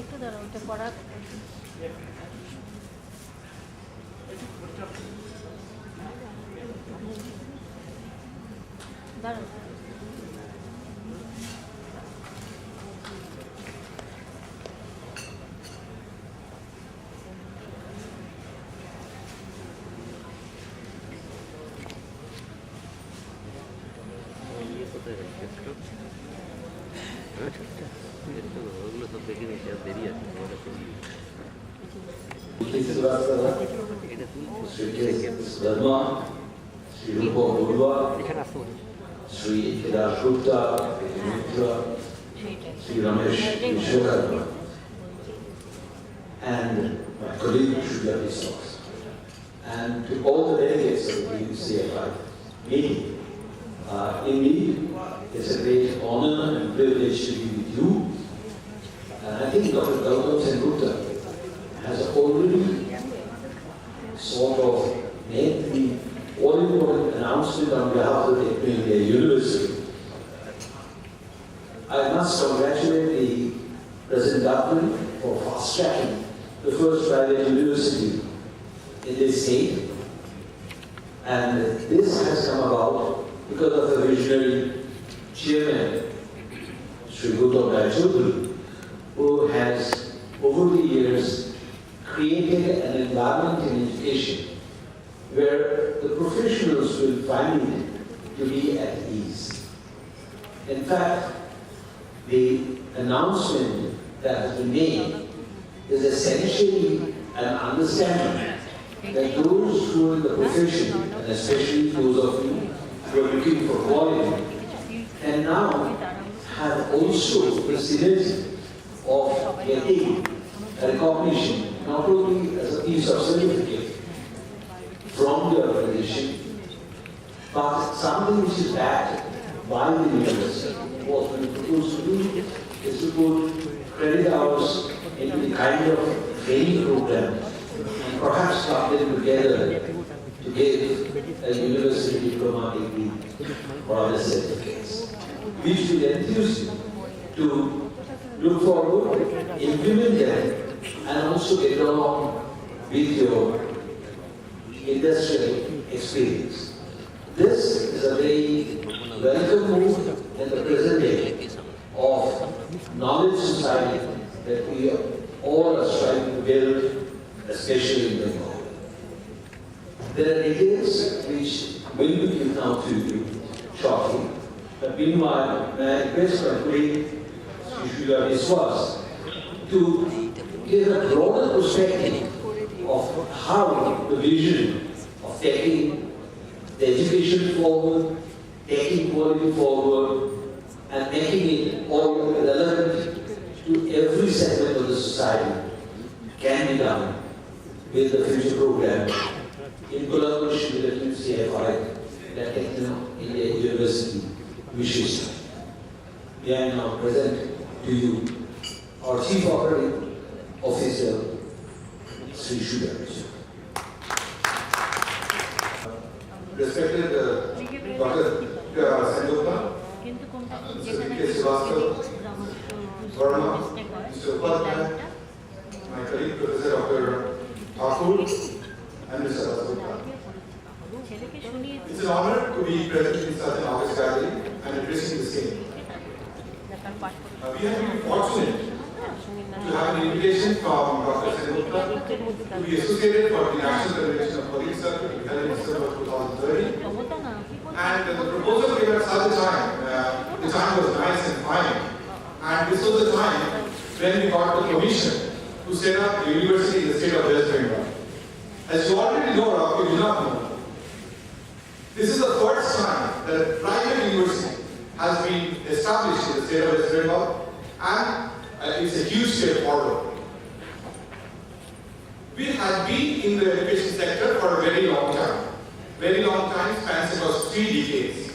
একটু দাঁড়াও, ওটা করা দাঁড়াও। Shri Kedash Gupta, Shri Ramesh Vishwakarma, and my colleague Sujoy Biswas, and to all the delegates of the CCQC meeting. Indeed, it's a great honor and privilege to be with you. And I think Dr. Gautam Gupta has already sort of made the all-important announcement on behalf of the Technical University. I must congratulate the present government for fast-tracking the first private university in this state. And this has come about because of the visionary chairman, Sri Gautam Gupta, who has over the years created an environment in education where the professionals will find it to be at ease. In fact, the announcement that has been made is essentially an understanding that those who are in the profession, and especially those of you who are looking for quality, can now have also the synergy of getting a recognition, not only as a piece of certificate from the organization, but something which is backed by the university. What we propose to do is to put credit hours into the kind of training program and perhaps club them together to give a university diploma degree or other certificates, which will enthuse you to look forward, implement them, and also get along with your industrial experience. This is a very welcome move in the present day of knowledge society that we all are striving to build, especially in Bengal. There are details which will be given out to you shortly, but meanwhile, may I request my colleague, Sujoy Biswas, to give a broader perspective of how the vision of taking the education forward, taking quality forward, and making it all relevant to every segment of the society can be done with the future program in collaboration with the QCFI that Technical India University wishes. We are now present to you our Chief Operating Officer, Sri Sujoy Biswas. Respected Dr. Gupta, CCQC Verma, Mr. Upadhyay, my colleague Professor Dr. Thakur, and Mr. Gupta. It's an honor to be present in such an august gathering and addressing the same. We have been fortunate to have an invitation from Dr. Gupta to be associated for the National Convention of Police Circuit held in December 2030. And the proposal came at such a time, the time was nice and fine. And this was the time when we got the permission to set up the university in the state of West Bengal. As you already know, or you do not know, this is the first time that a private university has been established in the state of West Bengal, and it's a huge step forward. We have been in the education sector for a very long time. Very long time, spans across 3 decades.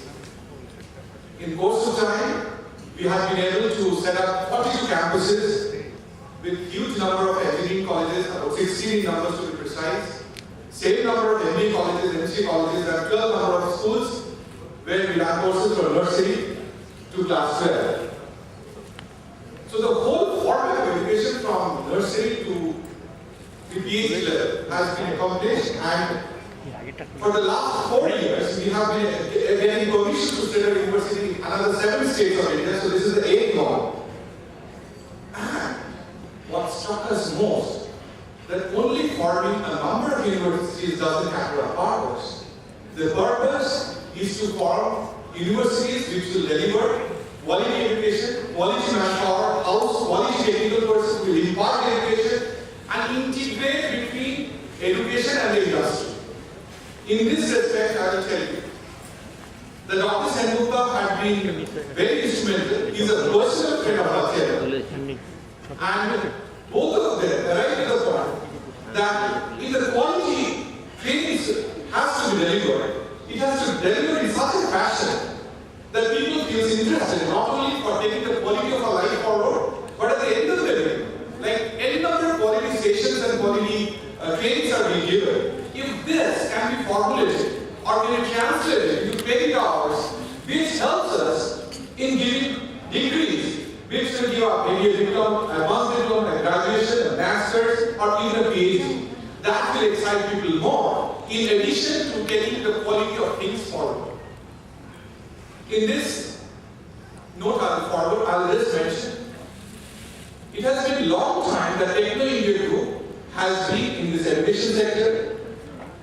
In course of time, we have been able to set up 42 campuses with huge number of engineering colleges, about 16 in numbers to be precise. Same number of MBA colleges, MCA colleges, and 12 number of schools where we run courses from nursery to class 12. So the whole format of education from nursery to the PhD level has been accomplished, and for the last 4 years we have been getting permission to study at university in another 7 states of India, so this is the 8th one. And what struck us most, that only forming a number of universities doesn't have a purpose. The purpose is to form universities which will deliver quality education, quality manpower, house quality technical person who will impart education and integrate between education and the industry. In this respect, I will tell you, the Dr. Sengupta had been very instrumental. He is a personal friend of Rathia. And both of them arrived at the point that if the quality training has to be delivered, it has to be delivered in such a fashion that people feel interested, not only for taking the quality of our life forward, but at the end of the day, like any number of quality stations and quality trainings are being given. If this can be formulated or can be translated into credit hours, which helps us in giving degrees, which will give up maybe a diploma, advanced diploma, a graduation, a master's, or even a PhD. That will excite people more, in addition to taking the quality of things forward. In this note I'll just mention, it has been a long time that Techno India Group has been in this education sector,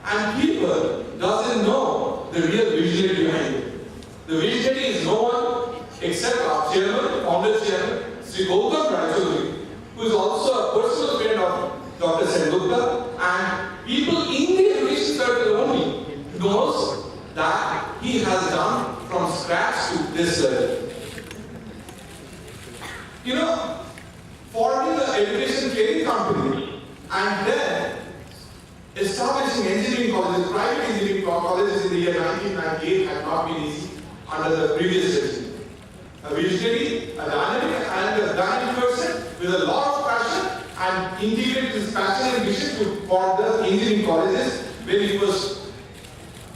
and people doesn't know the real visionary behind it. The visionary is no one except our chairman, founder chairman, Sri Gautam Rajuri, who is also a personal friend of Dr. Sengupta, and people in the education circle only knows that he has done from scratch to this level. You know, forming the education training company and then establishing engineering colleges, private engineering colleges in the year 1998 had not been easy under the previous regime. A visionary, a dynamic person with a lot of passion and integrated his passion and vision to form the engineering colleges when it was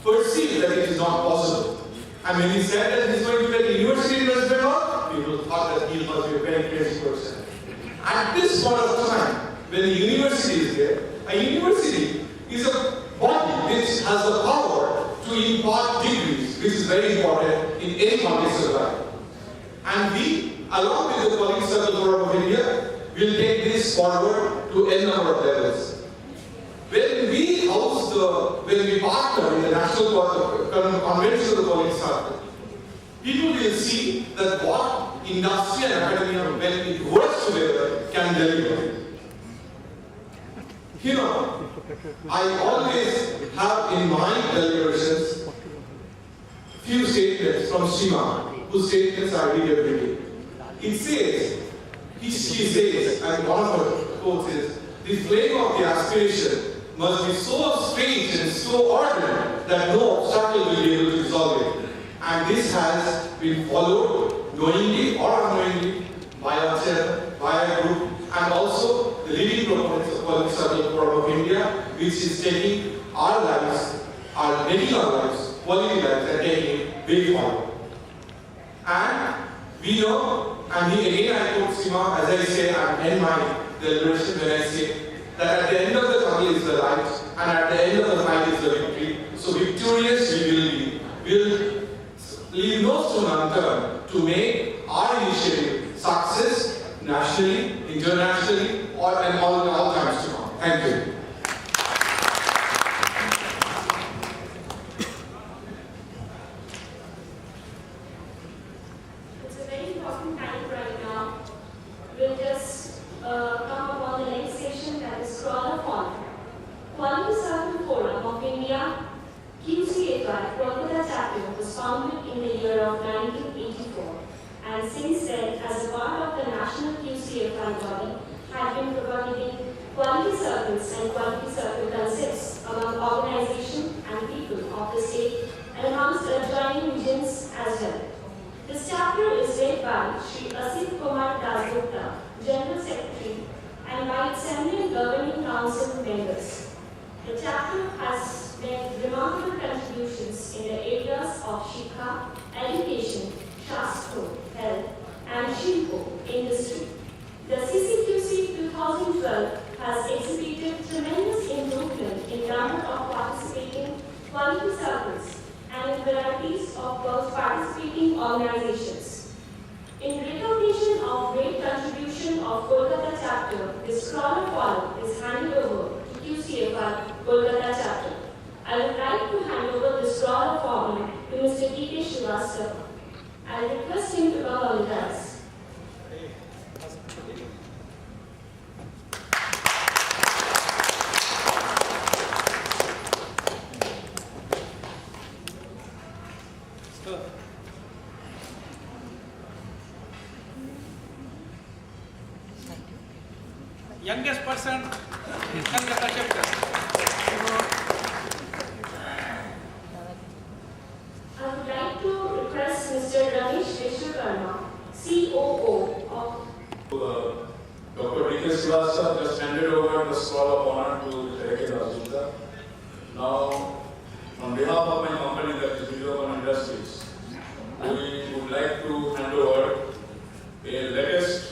perceived that it is not possible. And when he said that he is going to be a university in West Bengal, people thought that he must be a very crazy person. At this point of time, when the university is there, a university is a body which has the power to impart degrees, which is very important in any context of life. And we, along with the Quality Circle Forum of India, will take this forward to n number of levels. When we partner in the National Convention of the Quality Circle, people will see that what industry and academia, when it works together, can deliver. You know, I always have in my deliberations few statements from Shima, whose statements I read every day. It says, she says, and one of her quotes is, the flame of the aspiration must be so strange and so ardent that no obstacle will be able to resolve it. And this has been followed knowingly or unknowingly by our chairman, by our group, and also the leading proponents of Quality Circle Forum of India, which is taking our lives, our medical lives, quality lives, and taking it way forward. And we know, and again I quote Sima, as I say, I end my deliberation when I say that at the end of the tunnel is the light, and at the end of the fight is the victory. So victorious we will be. We will leave no stone unturned to make our initiative success nationally, internationally, and all times to come. Thank you. It's a very important time right now. We'll just come upon the next session, that is Crawler Forum. Quality Circle Forum of India, QCFI, Kolkata chapter, was founded in the year of 1984, and since then, as a part of the national QCFI body, had been providing quality circles and quality circle concepts among organizations and people of the state, and amongst adjoining regions as well. This chapter is led by Sri Asit Kumar Dasgupta, General Secretary, and by its 7 governing council members. The chapter has made remarkable contributions in the areas of Shikha, education, Shastro, health, and Shilpo industry. has exhibited tremendous improvement in number of participating quality circles and in varieties of participating organizations. In recognition of great contribution of Kolkata chapter, this Scholar Column is handed over to QCFI Kolkata chapter. I would like to hand over this Scholar Column to Mr. Sujoy Biswas. I request him to come on the dais. Youngest person in Kolkata chapter. I would like to request Mr. Ramesh Vishwakarma, COO of Dr. D.K. Srivastava just handed over the Scroll of Honor to Mr. A.K. Rajendra. Now, on behalf of my company, that is Videocon Industries, we would like to hand over a latest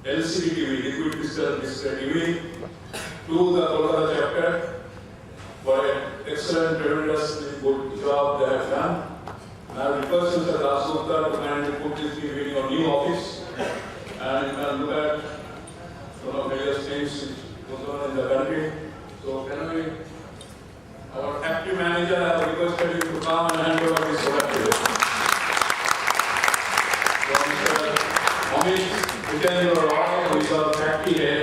LCD TV, liquid crystal display TV, to the Kolkata chapter for an excellent, tremendously good job they have done. I request Mr. Dasgupta to kindly put this TV in your new office, and you can look at various things which goes on in the country. So can we, our active manager has requested you to come and hand over this product today. So Mr. Amit Roy, who is our factory head,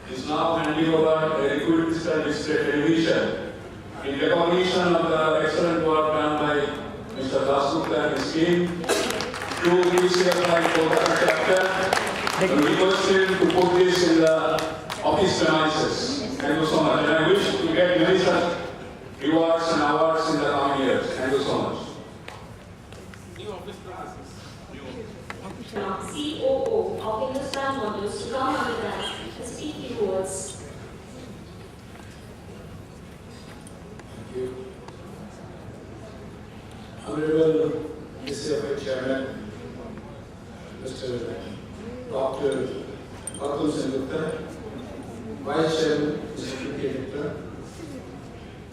is now handing over a liquid crystal display television in recognition of the excellent work done by Mr. Dasgupta and his team to QCFI Kolkata chapter. We request him to put this in the office premises. Thank you so much. And I wish to get many such rewards and awards in the coming years. Thank you so much. COO of Hindustan Motors to come on the dais to speak few words. Thank you. Honorable CCQC Chairman, Mr. Dr. Gautam Sengupta, Vice Chairman, Mr. P.K. Gupta,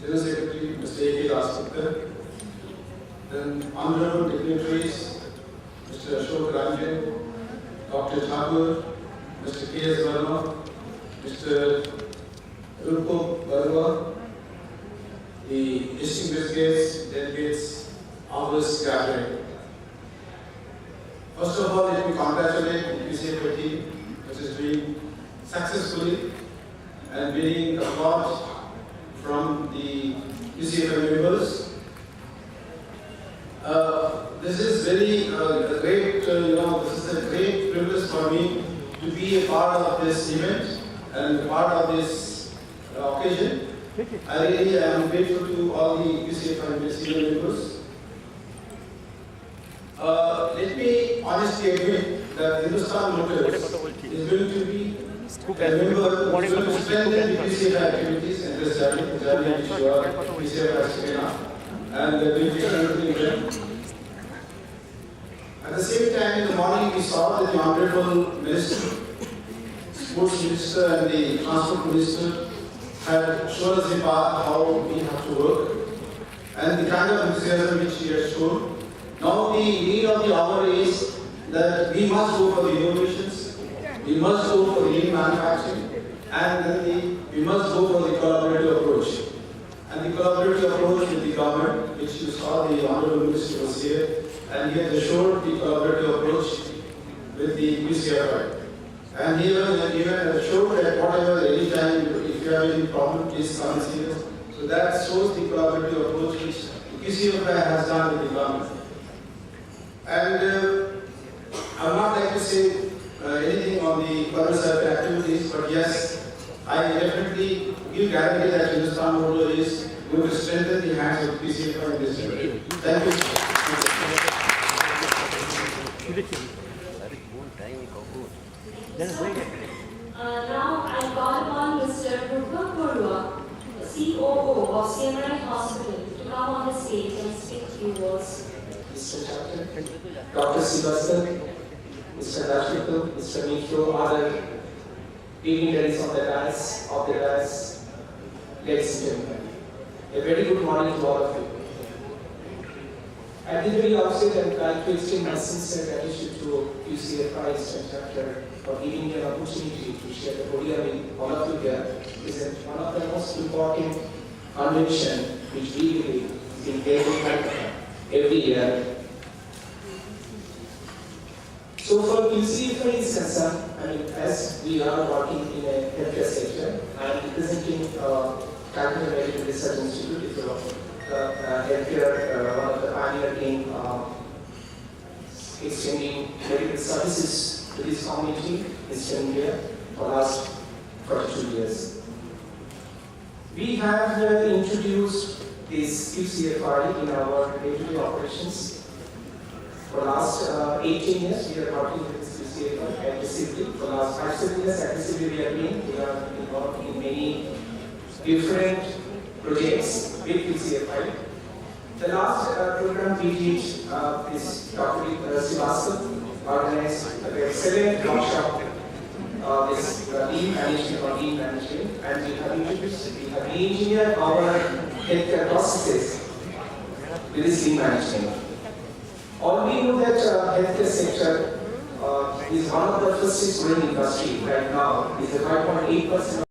General Secretary, Mr. A.K. Dasgupta, then Honorable Dignitaries, Mr. Ashok Ranjan, Dr. Thakur, Mr. K.S. Verma, Mr. Rupo Barua, the distinguished guests, delegates, of this gathering. First of all, let me congratulate the QCFI team, which is doing successfully and winning applause from the QCFI members. This is very great, this is a great privilege for me to be a part of this event and part of this occasion. I really am grateful to all the QCFI senior members. Let me honestly admit that Hindustan Motors is going to be a member who is going to strengthen the QCFI activities in this journey which you are QCFI has taken up, and will be everything. At the same time, in the morning, we saw that the Honorable Minister, Sports Minister and the Transport Minister had shown us the path how we have to work and the kind of enthusiasm which he has shown. Now the need of the hour is that we must go for the innovations, we must go for the lean manufacturing, and then we must go for the collaborative approach. And the collaborative approach with the government, which you saw the Honorable Minister was here, and he has assured the collaborative approach with the QCFI. And he even assured that whatever, anytime, if you have any problem, please come and see us. So that shows the collaborative approach which the QCFI has done with the government. And I would not like to say anything on the further activities, but yes, I definitely give guarantee that Hindustan Motor is going to strengthen the hands of QCFI in this area. Thank you. Now I call upon Mr. Rupa Barua, COO of CMI Hospital, to come on the stage and speak few words. Mr. Chapter, Dr. Srivastava, Mr. Rajput, Mr. Mikro, other dignitaries on the dais, ladies and gentlemen. A very good morning to all of you. At the very outset, I would like to extend my sincere gratitude to QCFI Chapter for giving me an opportunity to share the podium with all of you here. This is one of the most important convention which we believe is in every year. So for QCFI is concerned, as we are working in a healthcare sector, I am representing Calcutta Medical Research Institute. It's healthcare, one of the pioneer team extending medical services to this community in India for the last 42 years. We have introduced this QCFI in our day-to-day operations. For the last 18 years, we are working with this QCFI aggressively. For the last 5-7 years, aggressively we are involved in many different projects with QCFI. The last program we did is Dr. Biswas organized an excellent workshop this team management, and we have re-engineered our healthcare processes with this team management. All we know that healthcare sector is one of the fastest growing industry right now. It's a 5.8%